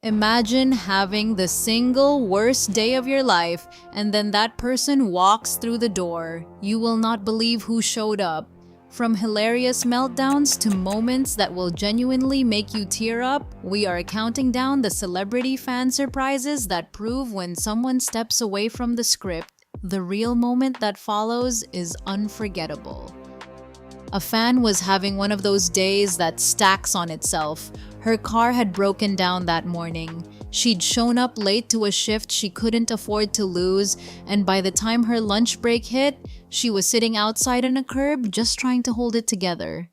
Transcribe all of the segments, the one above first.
Imagine having the single worst day of your life and then that person walks through the door. You will not believe who showed up. From hilarious meltdowns to moments that will genuinely make you tear up, we are counting down the celebrity fan surprises that prove when someone steps away from the script, the real moment that follows is unforgettable. A fan was having one of those days that stacks on itself. Her car had broken down that morning. She'd shown up late to a shift she couldn't afford to lose, and by the time her lunch break hit, she was sitting outside on a curb just trying to hold it together.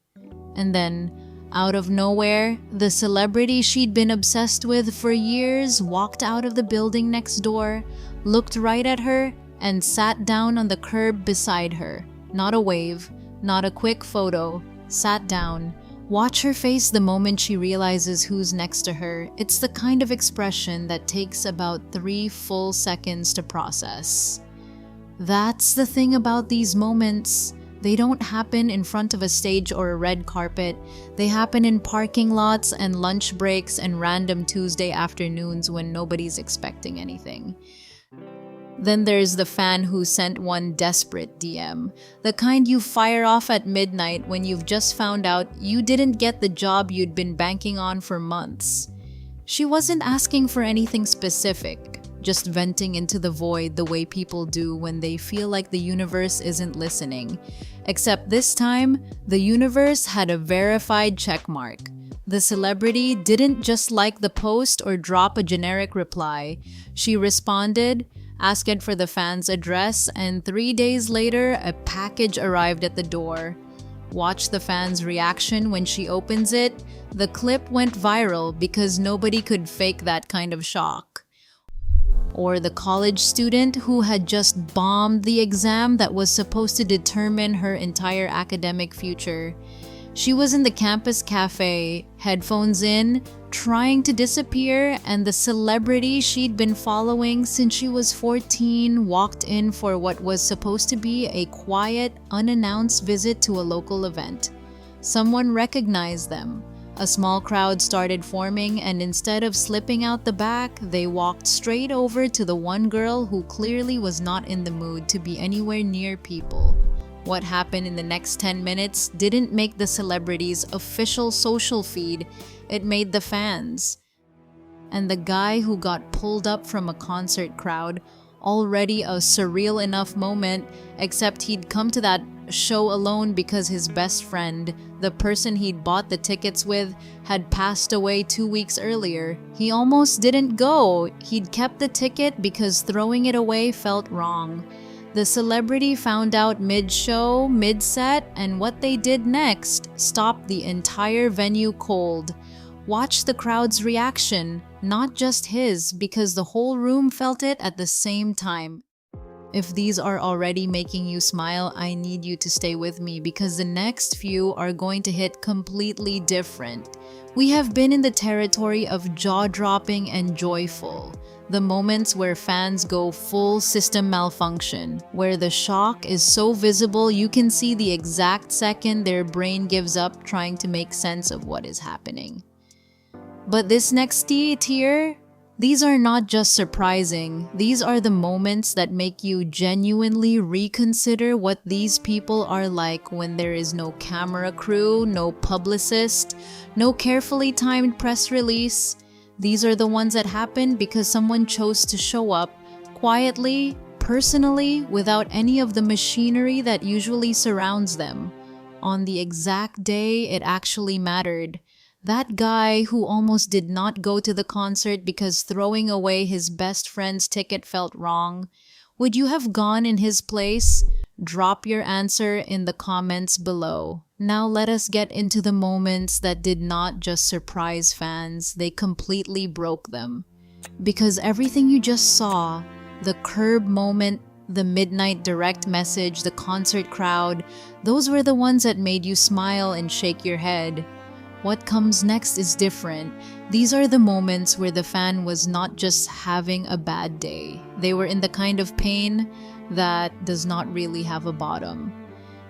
And then, out of nowhere, the celebrity she'd been obsessed with for years walked out of the building next door, looked right at her, and sat down on the curb beside her. Not a wave, not a quick photo, sat down. Watch her face the moment she realizes who's next to her. It's the kind of expression that takes about 3 full seconds to process. That's the thing about these moments. They don't happen in front of a stage or a red carpet. They happen in parking lots and lunch breaks and random Tuesday afternoons when nobody's expecting anything. Then there's the fan who sent one desperate DM, the kind you fire off at midnight when you've just found out you didn't get the job you'd been banking on for months. She wasn't asking for anything specific, just venting into the void the way people do when they feel like the universe isn't listening. Except this time, the universe had a verified checkmark. The celebrity didn't just like the post or drop a generic reply. She responded, asked for the fan's address, and 3 days later, a package arrived at the door. Watch the fan's reaction when she opens it. The clip went viral because nobody could fake that kind of shock. Or the college student who had just bombed the exam that was supposed to determine her entire academic future. She was in the campus cafe, headphones in, trying to disappear, and the celebrity she'd been following since she was 14 walked in for what was supposed to be a quiet, unannounced visit to a local event. Someone recognized them. A small crowd started forming, and instead of slipping out the back, they walked straight over to the one girl who clearly was not in the mood to be anywhere near people. What happened in the next 10 minutes didn't make the celebrity's official social feed, it made the fans. And the guy who got pulled up from a concert crowd, already a surreal enough moment, except he'd come to that show alone because his best friend, the person he'd bought the tickets with, had passed away 2 weeks earlier. He almost didn't go. He'd kept the ticket because throwing it away felt wrong. The celebrity found out mid-show, mid-set, and what they did next stopped the entire venue cold. Watch the crowd's reaction, not just his, because the whole room felt it at the same time. If these are already making you smile, I need you to stay with me because the next few are going to hit completely different. We have been in the territory of jaw-dropping and joyful. The moments where fans go full system malfunction, where the shock is so visible you can see the exact second their brain gives up trying to make sense of what is happening. But this next tier, these are not just surprising, these are the moments that make you genuinely reconsider what these people are like when there is no camera crew, no publicist, no carefully timed press release. These are the ones that happen because someone chose to show up quietly, personally, without any of the machinery that usually surrounds them. On the exact day it actually mattered. That guy who almost did not go to the concert because throwing away his best friend's ticket felt wrong. Would you have gone in his place? Drop your answer in the comments below. Now let us get into the moments that did not just surprise fans, they completely broke them. Because everything you just saw, the curb moment, the midnight direct message, the concert crowd, those were the ones that made you smile and shake your head. What comes next is different. These are the moments where the fan was not just having a bad day. They were in the kind of pain that does not really have a bottom.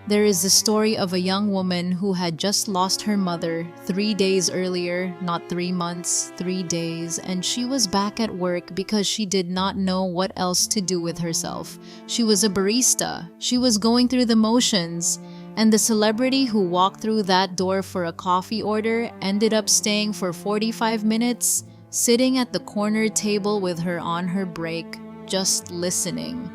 There is the story of a young woman who had just lost her mother 3 days earlier, not 3 months, 3 days, and she was back at work because she did not know what else to do with herself. She was a barista. She was going through the motions. And the celebrity who walked through that door for a coffee order ended up staying for 45 minutes, sitting at the corner table with her on her break, just listening.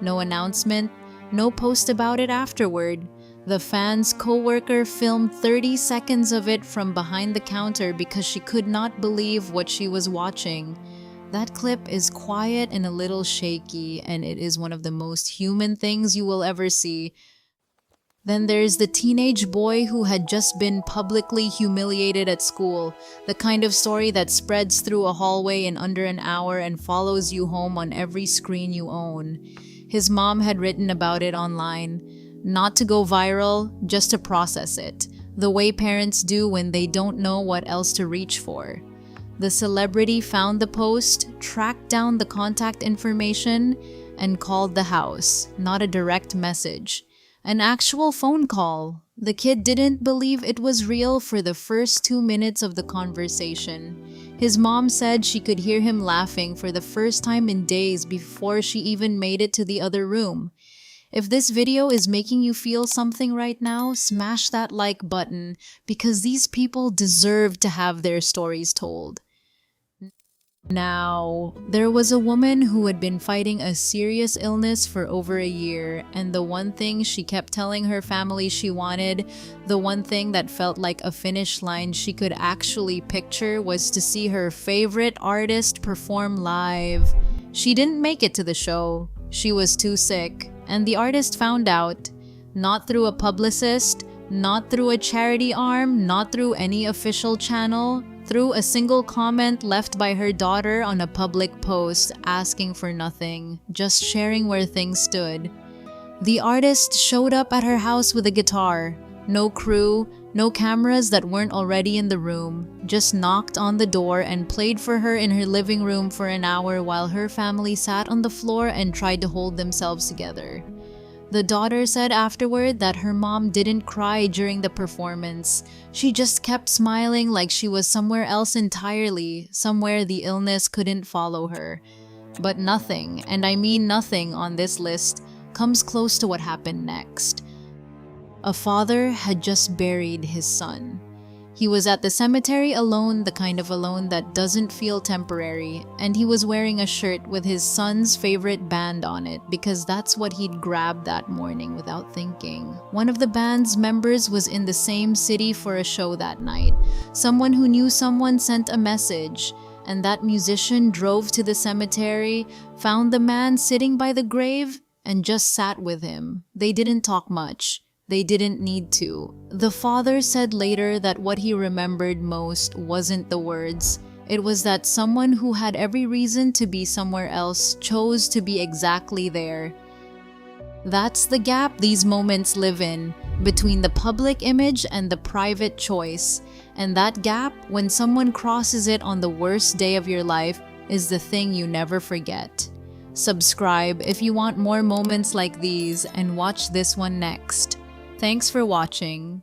No announcement, no post about it afterward. The fan's co-worker filmed 30 seconds of it from behind the counter because she could not believe what she was watching. That clip is quiet and a little shaky, and it is one of the most human things you will ever see. Then there's the teenage boy who had just been publicly humiliated at school, the kind of story that spreads through a hallway in under an hour and follows you home on every screen you own. His mom had written about it online, not to go viral, just to process it, the way parents do when they don't know what else to reach for. The celebrity found the post, tracked down the contact information, and called the house, not a direct message. An actual phone call. The kid didn't believe it was real for the first 2 minutes of the conversation. His mom said she could hear him laughing for the first time in days before she even made it to the other room. If this video is making you feel something right now, smash that like button because these people deserve to have their stories told. Now, there was a woman who had been fighting a serious illness for over a year, and the one thing she kept telling her family she wanted, the one thing that felt like a finish line she could actually picture, was to see her favorite artist perform live. She didn't make it to the show. She was too sick, and the artist found out, not through a publicist, not through a charity arm, not through any official channel, through a single comment left by her daughter on a public post asking for nothing, just sharing where things stood. The artist showed up at her house with a guitar. No crew, no cameras that weren't already in the room, just knocked on the door and played for her in her living room for an hour while her family sat on the floor and tried to hold themselves together. The daughter said afterward that her mom didn't cry during the performance. She just kept smiling like she was somewhere else entirely, somewhere the illness couldn't follow her. But nothing, and I mean nothing on this list, comes close to what happened next. A father had just buried his son. He was at the cemetery alone, the kind of alone that doesn't feel temporary, and he was wearing a shirt with his son's favorite band on it because that's what he'd grabbed that morning without thinking. One of the band's members was in the same city for a show that night. Someone who knew someone sent a message, and that musician drove to the cemetery, found the man sitting by the grave, and just sat with him. They didn't talk much. They didn't need to. The father said later that what he remembered most wasn't the words. It was that someone who had every reason to be somewhere else chose to be exactly there. That's the gap these moments live in, between the public image and the private choice. And that gap, when someone crosses it on the worst day of your life, is the thing you never forget. Subscribe if you want more moments like these and watch this one next. Thanks for watching.